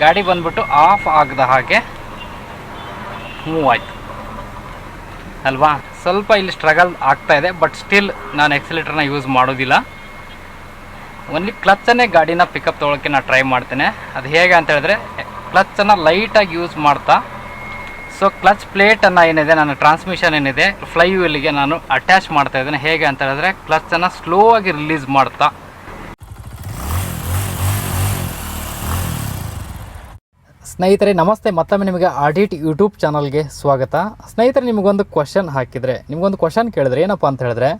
ಗಾಡಿ ಬಂದ್ಬಿಟ್ಟು ಆಫ್ ಆಗದ ಹಾಗೆ ಮೂವ್ ಆಯಿತು ಅಲ್ವಾ. ಸ್ವಲ್ಪ ಇಲ್ಲಿ ಸ್ಟ್ರಗಲ್ ಆಗ್ತಾ ಇದೆ, ಬಟ್ ಸ್ಟಿಲ್ ನಾನು ಎಕ್ಸಿಲೇಟರ್ನ ಯೂಸ್ ಮಾಡೋದಿಲ್ಲ. ಓನ್ಲಿ ಕ್ಲಚ್ಚನ್ನೇ ಗಾಡಿನ ಪಿಕಪ್ ತೊಗೊಳಕ್ಕೆ ನಾನು ಟ್ರೈ ಮಾಡ್ತೇನೆ. ಅದು ಹೇಗೆ ಅಂತ ಹೇಳಿದ್ರೆ ಕ್ಲಚ್ಚನ್ನು ಲೈಟಾಗಿ ಯೂಸ್ ಮಾಡ್ತಾ, ಸೊ ಕ್ಲಚ್ ಪ್ಲೇಟನ್ನು ಏನಿದೆ ನಾನು ಟ್ರಾನ್ಸ್ಮಿಷನ್ ಏನಿದೆ ಫ್ಲೈ ವೀಲ್ಗೆ ನಾನು ಅಟ್ಯಾಚ್ ಮಾಡ್ತಾ ಇದ್ದೇನೆ. ಹೇಗೆ ಅಂತ ಹೇಳಿದ್ರೆ ಕ್ಲಚ್ಚನ್ನು ಸ್ಲೋ ಆಗಿ ರಿಲೀಸ್ ಮಾಡ್ತಾ. ಸ್ನೇಹಿತರೆ ನಮಸ್ತೆ, ಮತ್ತೊಮ್ಮೆ ನಿಮಗೆ ಆಡಿಟ್ ಯೂಟ್ಯೂಬ್ ಚಾನಲ್ಗೆ ಸ್ವಾಗತ. ಸ್ನೇಹಿತರೆ ನಿಮಗೊಂದು ಕ್ವಶನ್ ಕೇಳಿದ್ರೆ ಏನಪ್ಪ ಅಂತ ಹೇಳಿದ್ರೆ,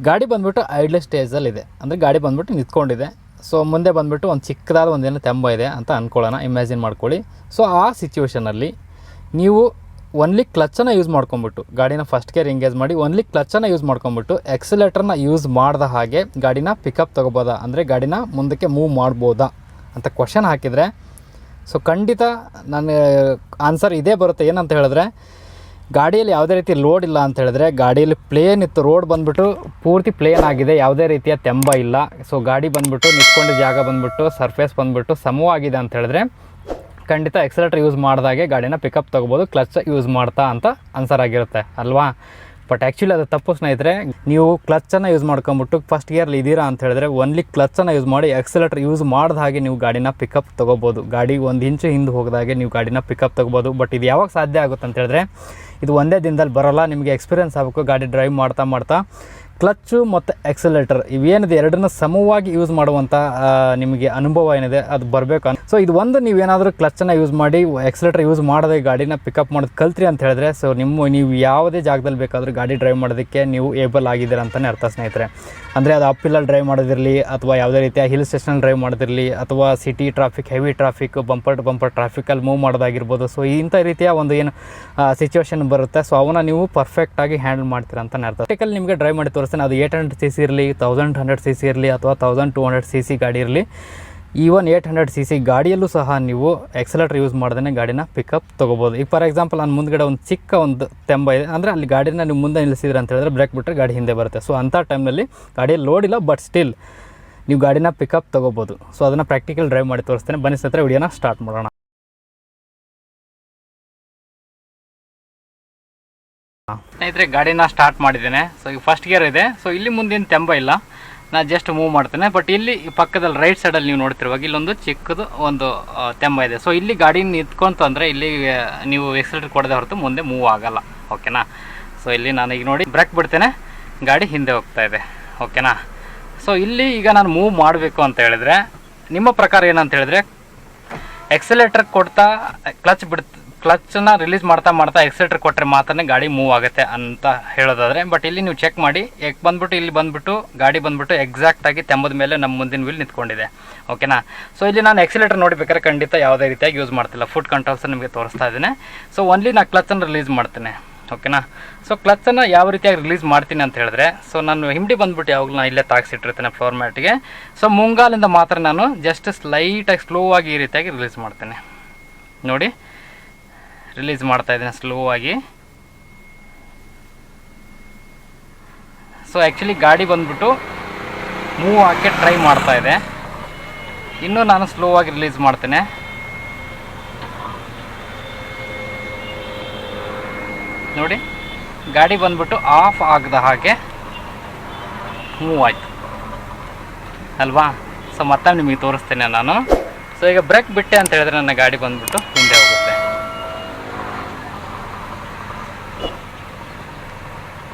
ಗಾಡಿ ಬಂದುಬಿಟ್ಟು ಐಡ್ಲ್ ಸ್ಟೇಜಲ್ಲಿದೆ, ಅಂದರೆ ಗಾಡಿ ಬಂದುಬಿಟ್ಟು ನಿಂತ್ಕೊಂಡಿದೆ. ಸೊ ಮುಂದೆ ಬಂದುಬಿಟ್ಟು ಒಂದು ಚಿಕ್ಕದಾದ ಒಂದೇನೋ ತೆಂಬ ಇದೆ ಅಂತ ಅಂದ್ಕೊಳ್ಳೋಣ, ಇಮ್ಯಾಜಿನ್ ಮಾಡ್ಕೊಳ್ಳಿ. ಸೊ ಆ ಸಿಚುವೇಷನಲ್ಲಿ ನೀವು ಓನ್ಲಿ ಕ್ಲಚ್ಚನ್ನು ಯೂಸ್ ಮಾಡ್ಕೊಂಬಿಟ್ಟು ಗಾಡಿನ ಫಸ್ಟ್ ಗೇರ್ ಎಂಗೇಜ್ ಮಾಡಿ ಓನ್ಲಿ ಕ್ಲಚ್ಚನ್ನು ಯೂಸ್ ಮಾಡ್ಕೊಂಬಿಟ್ಟು ಎಕ್ಸಿಲೇಟರ್ನ ಯೂಸ್ ಮಾಡ್ದ ಹಾಗೆ ಗಾಡಿನ ಪಿಕಪ್ ತೊಗೋಬೋದಾ, ಅಂದರೆ ಗಾಡಿನ ಮುಂದಕ್ಕೆ ಮೂವ್ ಮಾಡ್ಬೋದಾ ಅಂತ ಕ್ವಶನ್ ಹಾಕಿದರೆ, ಸೊ ಖಂಡಿತ ನನ್ನ ಆನ್ಸರ್ ಇದೇ ಬರುತ್ತೆ. ಏನಂತ ಹೇಳಿದ್ರೆ, ಗಾಡಿಯಲ್ಲಿ ಯಾವುದೇ ರೀತಿ ಲೋಡ್ ಇಲ್ಲ ಅಂತ ಹೇಳಿದ್ರೆ, ಗಾಡಿಯಲ್ಲಿ ಪ್ಲೇನ್ ಇತ್ತು, ರೋಡ್ ಬಂದುಬಿಟ್ಟು ಪೂರ್ತಿ ಪ್ಲೇನ್ ಆಗಿದೆ, ಯಾವುದೇ ರೀತಿಯ ತೆಂಬ ಇಲ್ಲ. ಸೊ ಗಾಡಿ ಬಂದುಬಿಟ್ಟು ನಿಂತ್ಕೊಂಡ ಜಾಗ ಬಂದುಬಿಟ್ಟು ಸರ್ಫೇಸ್ ಬಂದುಬಿಟ್ಟು ಸಮವಾಗಿದೆ ಅಂತ ಹೇಳಿದ್ರೆ ಖಂಡಿತ ಎಕ್ಸಲೇಟರ್ ಯೂಸ್ ಮಾಡಿದಾಗೆ ಗಾಡಿನ ಪಿಕಪ್ ತೊಗೋಬೋದು, ಕ್ಲಚ್ ಯೂಸ್ ಮಾಡ್ತಾ ಅಂತ ಆನ್ಸರ್ ಆಗಿರುತ್ತೆ ಅಲ್ವಾ. ಬಟ್ ಆ್ಯಕ್ಚುಲಿ ಅದು ತಪ್ಪು ಸ್ನೇಹಿತರೆ. ನೀವು ಕ್ಲಚ್ಚನ್ನು ಯೂಸ್ ಮಾಡ್ಕೊಂಬಿಟ್ಟು ಫಸ್ಟ್ ಗೇರ್ಲಿ ಇದ್ದೀರಾ ಅಂತ ಹೇಳಿದ್ರೆ ಓನ್ಲಿ ಕ್ಲಚ್ಚನ್ನು ಯೂಸ್ ಮಾಡಿ ಎಕ್ಸಲೇಟರ್ ಯೂಸ್ ಮಾಡಿದ ಹಾಗೆ ನೀವು ಗಾಡಿನ ಪಿಕಪ್ ತೊಗೋಬೋದು. ಗಾಡಿ ಒಂದು ಇಂಚು ಹಿಂದೆ ಹೋಗಿದಾಗೆ ನೀವು ಗಾಡಿನ ಪಿಕಪ್ ತೊಗೋಬೋದು. ಬಟ್ ಇದು ಯಾವಾಗ ಸಾಧ್ಯ ಆಗುತ್ತೆ ಅಂತ ಹೇಳಿದ್ರೆ, ಇದು ಒಂದೇ ದಿನದಲ್ಲಿ ಬರೋಲ್ಲ, ನಿಮಗೆ ಎಕ್ಸ್ಪೀರಿಯೆನ್ಸ್ ಆಗಬೇಕು. ಗಾಡಿ ಡ್ರೈವ್ ಮಾಡ್ತಾ ಕ್ಲಚ್ಚು ಮತ್ತು ಎಕ್ಸಲೇಟರ್ ಇವೇನಿದೆ ಎರಡನ್ನೂ ಸಮವಾಗಿ ಯೂಸ್ ಮಾಡುವಂಥ ನಿಮಗೆ ಅನುಭವ ಏನಿದೆ ಅದು ಬರಬೇಕು. ಸೊ ಇದು ಒಂದು ನೀವೇನಾದರೂ ಕ್ಲಚ್ಚನ್ನು ಯೂಸ್ ಮಾಡಿ ಎಕ್ಸಲೇಟರ್ ಯೂಸ್ ಮಾಡದೆ ಗಾಡಿನ ಪಿಕಪ್ ಮಾಡೋದು ಕಲ್ತ್ರಿ ಅಂತ ಹೇಳಿದ್ರೆ, ಸೊ ನೀವು ಯಾವುದೇ ಜಾಗದಲ್ಲಿ ಬೇಕಾದರೂ ಗಾಡಿ ಡ್ರೈವ್ ಮಾಡೋದಕ್ಕೆ ನೀವು ಏಬಲ್ ಆಗಿದ್ದೀರ ಅಂತಲೇ ಅರ್ಥ ಸ್ನೇಹಿತರೆ. ಅಂದರೆ ಅದು ಅಪ್ ಹಿಲ್ಲಲ್ಲಿ ಡ್ರೈವ್ ಮಾಡೋದಿರಲಿ, ಅಥವಾ ಯಾವುದೇ ರೀತಿಯ ಹಿಲ್ ಸ್ಟೇಷನಲ್ಲಿ ಡ್ರೈವ್ ಮಾಡೋದಿರಲಿ, ಅಥವಾ city traffic, heavy traffic, bumper ಟ್ರಾಫಿಕಲ್ಲಿ ಮೂವ್ ಮಾಡೋದಾಗಿರ್ಬೋದು. ಸೊ ಇಂಥ ರೀತಿಯ ಒಂದು ಏನು ಸಿಚುವೇಶನ್ ಬರುತ್ತೆ, ಸೊ ಅವನ್ನ ನೀವು ಪರ್ಫೆಕ್ಟಾಗಿ ಹ್ಯಾಂಡಲ್ ಮಾಡ್ತೀರ ಅಂತಲೇ ಅರ್ಥ. ಟೆಕಲ್ಲಿ ನಿಮಗೆ ಡ್ರೈವ್ ಮಾಡಿ ತೋರಿಸ್ತೀನಿ. ಅದು 800 cc ಇರಲಿ, 1100 cc ಇರಲಿ, ಅಥವಾ 1200 cc ಗಾಡಿ ಇರಲಿ, ಈವನ್ 800 cc ಗಾಡಿಯಲ್ಲೂ ಸಹ ನೀವು ಎಕ್ಸಲೇಟರ್ ಯೂಸ್ ಮಾಡ್ದೇ ಗಾಡಿನ ಪಿಕಪ್ ತೊಗೋಬೋದು. ಈಗ ಫಾರ್ ಎಕ್ಸಾಂಪಲ್ ನಾನು ಮುಂದ್ಗಡೆ ಒಂದು ಚಿಕ್ಕ ಒಂದು ತೆಂಬ ಇದೆ, ಅಂದರೆ ಅಲ್ಲಿ ಗಾಡಿನ ನೀವು ಮುಂದೆ ನಿಲ್ಲಿಸಿದ್ರೆ ಅಂತ ಹೇಳಿದ್ರೆ ಬ್ರೇಕ್ ಬಿಟ್ಟರೆ ಗಾಡಿ ಹಿಂದೆ ಬರುತ್ತೆ. ಸೊ ಅಂಥ ಟೈಮ್ನಲ್ಲಿ ಗಾಡಿಯಲ್ಲಿ ಲೋಡ್ ಇಲ್ಲ, ಬಟ್ ಸ್ಟಿಲ್ ನೀವು ಗಾಡಿನ ಪಿಕಪ್ ತೊಗೋಬೋದು. ಸೊ ಅದನ್ನು ಪ್ರಾಕ್ಟಿಕಲ್ ಡ್ರೈವ್ ಮಾಡಿ ತೋರಿಸ್ತೇನೆ. ಬನ್ನಿ ಸ್ನೇಹಿತರೆ, ವಿಡಿಯೋನ ಸ್ಟಾರ್ಟ್ ಮಾಡೋಣ. ಸ್ನೇಹಿತರೆ ಗಾಡಿನ ಸ್ಟಾರ್ಟ್ ಮಾಡಿದ್ದೇನೆ. ಸೊ ಈಗ ಫಸ್ಟ್ ಗೇರ್ ಇದೆ. ಸೊ ಇಲ್ಲಿ ಮುಂದೇನು ತೆಂಬ ಇಲ್ಲ, ನಾನು ಜಸ್ಟ್ ಮೂವ್ ಮಾಡ್ತೇನೆ. ಬಟ್ ಇಲ್ಲಿ ಪಕ್ಕದಲ್ಲಿ ರೈಟ್ ಸೈಡಲ್ಲಿ ನೀವು ನೋಡ್ತಿರುವಾಗ ಇಲ್ಲೊಂದು ಚಿಕ್ಕದು ಒಂದು ತೆಂಬ ಇದೆ. ಸೊ ಇಲ್ಲಿ ಗಾಡಿ ನಿಂತ್ಕೊಂತು ಅಂದರೆ ಇಲ್ಲಿ ನೀವು ಎಕ್ಸಲೇಟರ್ ಕೊಡದೆ ಹೊರತು ಮುಂದೆ ಮೂವ್ ಆಗಲ್ಲ, ಓಕೆನಾ. ಸೊ ಇಲ್ಲಿ ನಾನು ಈಗ ನೋಡಿ ಬ್ರೇಕ್ ಬಿಡ್ತೇನೆ, ಗಾಡಿ ಹಿಂದೆ ಹೋಗ್ತಾ ಇದೆ, ಓಕೆನಾ. ಸೊ ಇಲ್ಲಿ ಈಗ ನಾನು ಮೂವ್ ಮಾಡಬೇಕು ಅಂತ ಹೇಳಿದ್ರೆ, ನಿಮ್ಮ ಪ್ರಕಾರ ಏನಂತ ಹೇಳಿದ್ರೆ, ಎಕ್ಸಲೇಟರ್ ಕೊಡ್ತಾ ಕ್ಲಚ್ಚನ್ನು ರಿಲೀಸ್ ಮಾಡ್ತಾ ಎಕ್ಸಲೇಟರ್ ಕೊಟ್ಟರೆ ಮಾತ್ರ ಗಾಡಿ ಮೂವ್ ಆಗುತ್ತೆ ಅಂತ ಹೇಳೋದಾದರೆ. ಬಟ್ ಇಲ್ಲಿ ನೀವು ಚೆಕ್ ಮಾಡಿ, ಇಲ್ಲಿ ಬಂದುಬಿಟ್ಟು ಗಾಡಿ ಬಂದುಬಿಟ್ಟು ಎಕ್ಸಾಕ್ಟಾಗಿ ತೆಂಬದ ಮೇಲೆ ನಮ್ಮ ಮುಂದಿನ ವೀಲ್ ನಿಂತ್ಕೊಂಡಿದೆ, ಓಕೆನಾ. ಸೊ ಇಲ್ಲಿ ನಾನು ಎಕ್ಸಲೇಟರ್ ನೋಡಬೇಕಾದ್ರೆ ಖಂಡಿತ ಯಾವುದೇ ರೀತಿಯಾಗಿ ಯೂಸ್ ಮಾಡ್ತಿಲ್ಲ, ಫುಟ್ ಕಂಟ್ರೋಲ್ಸ್ ನಿಮಗೆ ತೋರಿಸ್ತಾ ಇದ್ದೇನೆ. ಸೊ ಓನ್ಲಿ ನಾನು ಕ್ಲಚ್ಚನ್ನು ರಿಲೀಸ್ ಮಾಡ್ತೇನೆ, ಓಕೆನಾ. ಸೊ ಕ್ಲಚ್ಚನ್ನು ಯಾವ ರೀತಿಯಾಗಿ ರಿಲೀಸ್ ಮಾಡ್ತೀನಿ ಅಂತ ಹೇಳಿದ್ರೆ, ಸೊ ನಾನು ಹಿಂಡಿ ಬಂದುಬಿಟ್ಟು ಯಾವಾಗಲೂ ನಾನು ಇಲ್ಲೇ ತಾಗಿಸಿಟ್ಟಿರ್ತೇನೆ ಫ್ಲೋರ್ ಮ್ಯಾಟಿಗೆ. ಸೊ ಮುಂಗಾಲಿಂದ ಮಾತ್ರ ನಾನು ಜಸ್ಟ್ ಸ್ಲೈಟಾಗಿ ಸ್ಲೋ ಆಗಿ ಈ ರೀತಿಯಾಗಿ ರಿಲೀಸ್ ಮಾಡ್ತೇನೆ. ನೋಡಿ, ರಿಲೀಸ್ ಮಾಡ್ತಾ ಇದ್ದೇನೆ ಸ್ಲೋ ಆಗಿ. ಸೊ ಆ್ಯಕ್ಚುಲಿ ಗಾಡಿ ಬಂದ್ಬಿಟ್ಟು ಮೂವ್ ಹಾಕಿ ಟ್ರೈ ಮಾಡ್ತಾ ಇದೆ, ಇನ್ನೂ ನಾನು ಸ್ಲೋ ಆಗಿ ರಿಲೀಸ್ ಮಾಡ್ತೇನೆ. ನೋಡಿ, ಗಾಡಿ ಬಂದ್ಬಿಟ್ಟು ಆಫ್ ಆಗದ ಹಾಗೆ ಮೂವ್ ಆಯಿತು ಅಲ್ವಾ. ಸೊ ಮತ್ತೆ ನಿಮಗೆ ತೋರಿಸ್ತೇನೆ ನಾನು. ಸೊ ಈಗ ಬ್ರೇಕ್ ಬಿಟ್ಟೆ ಅಂತ ಹೇಳಿದ್ರೆ ನನ್ನ ಗಾಡಿ ಬಂದ್ಬಿಟ್ಟು ಹಿಂದೆ ಹೋಗುತ್ತೆ.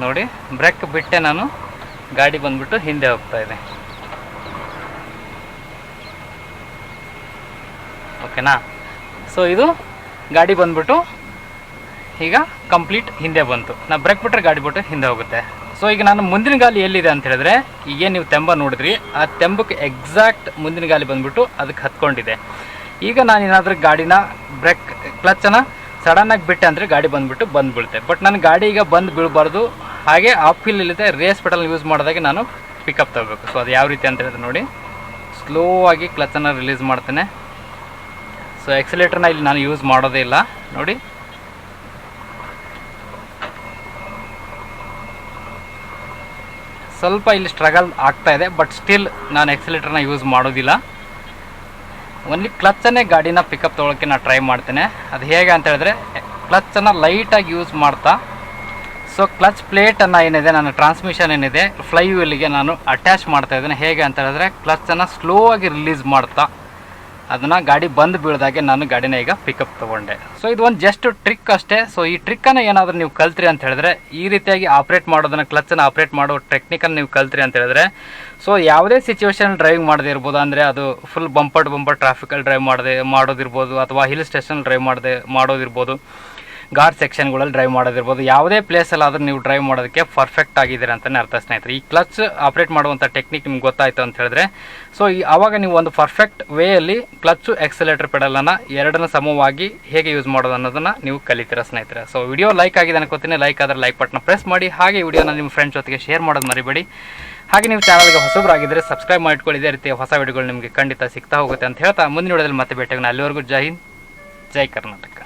ನೋಡಿ, ಬ್ರೇಕ್ ಬಿಟ್ಟೆ ನಾನು, ಗಾಡಿ ಬಂದ್ಬಿಟ್ಟು ಹಿಂದೆ ಹೋಗ್ತಾ ಇದೆ, ಓಕೆನಾ. ಸೊ ಇದು ಗಾಡಿ ಬಂದ್ಬಿಟ್ಟು ಈಗ ಕಂಪ್ಲೀಟ್ ಹಿಂದೆ ಬಂತು. ನಾನು ಬ್ರೇಕ್ ಬಿಟ್ಟರೆ ಗಾಡಿ ಬಿಟ್ಟು ಹಿಂದೆ ಹೋಗುತ್ತೆ. ಸೊ ಈಗ ನಾನು ಮುಂದಿನ ಗಾಲಿ ಎಲ್ಲಿದೆ ಅಂತ ಹೇಳಿದ್ರೆ, ಈಗ ನೀವು ತೆಂಬ ನೋಡಿದ್ರಿ, ಆ ತೆಂಬಕ್ಕೆ ಎಕ್ಸಾಕ್ಟ್ ಮುಂದಿನ ಗಾಲಿ ಬಂದ್ಬಿಟ್ಟು ಅದಕ್ಕೆ ಹತ್ಕೊಂಡಿದೆ. ಈಗ ನಾನು ಏನಾದರೂ ಗಾಡಿನ ಬ್ರೇಕ್ ಕ್ಲಚ್ಚನ್ನು ಸಡನ್ನಾಗಿ ಬಿಟ್ಟೆ ಅಂದರೆ ಗಾಡಿ ಬಂದುಬಿಟ್ಟು ಬಂದು ಬೀಳುತ್ತೆ. ಬಟ್ ನನ್ನ ಗಾಡಿ ಈಗ ಬಂದು ಬೀಳಬಾರ್ದು, ಹಾಗೆ ಆಫ್ ಹಿಲ್ ಇಲ್ಲಿದೆ, ರೇಸ್ ಪೆಡಲ್ ಯೂಸ್ ಮಾಡಿದಾಗೆ ನಾನು ಪಿಕಪ್ ತಗೋಬೇಕು. ಸೊ ಅದು ಯಾವ ರೀತಿ ಅಂತ ಹೇಳಿದ್ರೆ ನೋಡಿ, ಸ್ಲೋ ಆಗಿ ಕ್ಲಚ್ಚನ್ನು ರಿಲೀಸ್ ಮಾಡ್ತೇನೆ. ಸೊ ಎಕ್ಸಲೇಟರ್ನ ಇಲ್ಲಿ ನಾನು ಯೂಸ್ ಮಾಡೋದೇ ಇಲ್ಲ. ನೋಡಿ, ಸ್ವಲ್ಪ ಇಲ್ಲಿ ಸ್ಟ್ರಗಲ್ ಆಗ್ತಾ ಇದೆ, ಬಟ್ ಸ್ಟಿಲ್ ನಾನು ಎಕ್ಸಲೇಟರ್ನ ಯೂಸ್ ಮಾಡೋದಿಲ್ಲ. ಓನ್ಲಿ ಕ್ಲಚ್ಚನ್ನೇ ಗಾಡಿನ ಪಿಕಪ್ ತೊಗೊಳಕ್ಕೆ ನಾನು ಟ್ರೈ ಮಾಡ್ತೇನೆ. ಅದು ಹೇಗೆ ಅಂತ ಹೇಳಿದ್ರೆ ಕ್ಲಚ್ಚನ್ನು ಲೈಟಾಗಿ ಯೂಸ್ ಮಾಡ್ತಾ, ಸೊ ಕ್ಲಚ್ ಪ್ಲೇಟನ್ನು ಏನಿದೆ ನನ್ನ ಟ್ರಾನ್ಸ್ಮಿಷನ್ ಏನಿದೆ ಫ್ಲೈ ವೀಲ್ಗೆ ನಾನು ಅಟ್ಯಾಚ್ ಮಾಡ್ತಾ ಇದ್ದೇನೆ. ಹೇಗೆ ಅಂತ ಹೇಳಿದ್ರೆ ಕ್ಲಚ್ಚನ್ನು ಸ್ಲೋ ಆಗಿ ರಿಲೀಸ್ ಮಾಡ್ತಾ ಅದನ್ನು ಗಾಡಿ ಬಂದು ಬೀಳ್ದಾಗೆ ನಾನು ಗಾಡಿನ ಈಗ ಪಿಕಪ್ ತೊಗೊಂಡೆ. ಸೊ ಇದು ಒಂದು ಜಸ್ಟ್ ಟ್ರಿಕ್ ಅಷ್ಟೇ. ಸೊ ಈ ಟ್ರಿಕ್ಕನ್ನು ಏನಾದರೂ ನೀವು ಕಲ್ತ್ರಿ ಅಂತ ಹೇಳಿದ್ರೆ, ಈ ರೀತಿಯಾಗಿ ಆಪ್ರೇಟ್ ಮಾಡೋದನ್ನು, ಕ್ಲಚ್ಚನ್ನು ಆಪ್ರೇಟ್ ಮಾಡೋ ಟೆಕ್ನಿಕನ್ನು ನೀವು ಕಲ್ತ್ರಿ ಅಂತ ಹೇಳಿದ್ರೆ, ಸೊ ಯಾವುದೇ ಸಿಚುವೇಶನ್ ಡ್ರೈವಿಂಗ್ ಮಾಡದೇ ಇರ್ಬೋದು, ಅಂದರೆ ಅದು ಫುಲ್ ಬಂಪರ್ ಟು ಬಂಪರ್ ಟ್ರಾಫಿಕಲ್ಲಿ ಡ್ರೈವ್ ಮಾಡೋದಿರ್ಬೋದು, ಅಥವಾ ಹಿಲ್ ಸ್ಟೇಷನ್ ಡ್ರೈವ್ ಮಾಡೋದಿರ್ಬೋದು, ಘಾಟ್ ಸೆಕ್ಷನ್ಗಳಲ್ಲಿ ಡ್ರೈವ್ ಮಾಡೋದಿರ್ಬೋದು, ಯಾವುದೇ ಪ್ಲೇಸಲ್ಲಾದರೂ ನೀವು ಡ್ರೈವ್ ಮಾಡೋದಕ್ಕೆ ಪರ್ಫೆಕ್ಟ್ ಆಗಿದ್ದೀರ ಅಂತಲೇ ಅರ್ಥ ಸ್ನೇಹಿತರೆ. ಈ ಕ್ಲಚ್ ಆಪ್ರೇಟ್ ಮಾಡುವಂಥ ಟೆಕ್ನಿಕ್ ನಿಮ್ಗೆ ಗೊತ್ತಾಯಿತು ಅಂತ ಹೇಳಿದ್ರೆ, ಸೊ ಆವಾಗ ನೀವು ಒಂದು ಪರ್ಫೆಕ್ಟ್ ವೇಯಲ್ಲಿ ಕ್ಲಚ್ಚು ಎಕ್ಸಲೇಟರ್ ಪೆಡಲನ್ನು ಎರಡನ್ನೂ ಸಮವಾಗಿ ಹೇಗೆ ಯೂಸ್ ಮಾಡೋದು ಅನ್ನೋದನ್ನು ನೀವು ಕಲಿತೀರ ಸ್ನೇಹಿತರೆ. ಸೊ ವಿಡಿಯೋ ಲೈಕ್ ಆಗಿದೆ ಅನ್ಕೋತೀನಿ. ಲೈಕ್ ಆದರೆ ಲೈಕ್ ಬಟನ್ ಪ್ರೆಸ್ ಮಾಡಿ. ಹಾಗೆ ವಿಡಿಯೋನ ನಿಮ್ಮ ಫ್ರೆಂಡ್ಸ್ ಜೊತೆಗೆ ಶೇರ್ ಮಾಡೋದು ಮರಿಬೇಡಿ. ಹಾಗೆ ನೀವು ಚಾನಲ್ಗೆ ಹೊಸಬರಾಗಿದ್ದರೆ ಸಬ್ಸ್ಕ್ರೈಬ್ ಮಾಡಿಕೊಳ್ಳಿ. ಇದೇ ರೀತಿಯ ಹೊಸ ವಿಡಿಯೋಗಳು ನಿಮಗೆ ಖಂಡಿತ ಸಿಗ್ತಾ ಹೋಗುತ್ತೆ ಅಂತ ಹೇಳ್ತಾ ಮುಂದಿನ ವಿಡಿಯೋದಲ್ಲಿ ಮತ್ತೆ ಭೇಟಿಯಾಗೋಣ. ಅಲ್ಲಿವರೆಗೂ ಜೈ ಹಿಂದ್, ಜೈ ಕರ್ನಾಟಕ.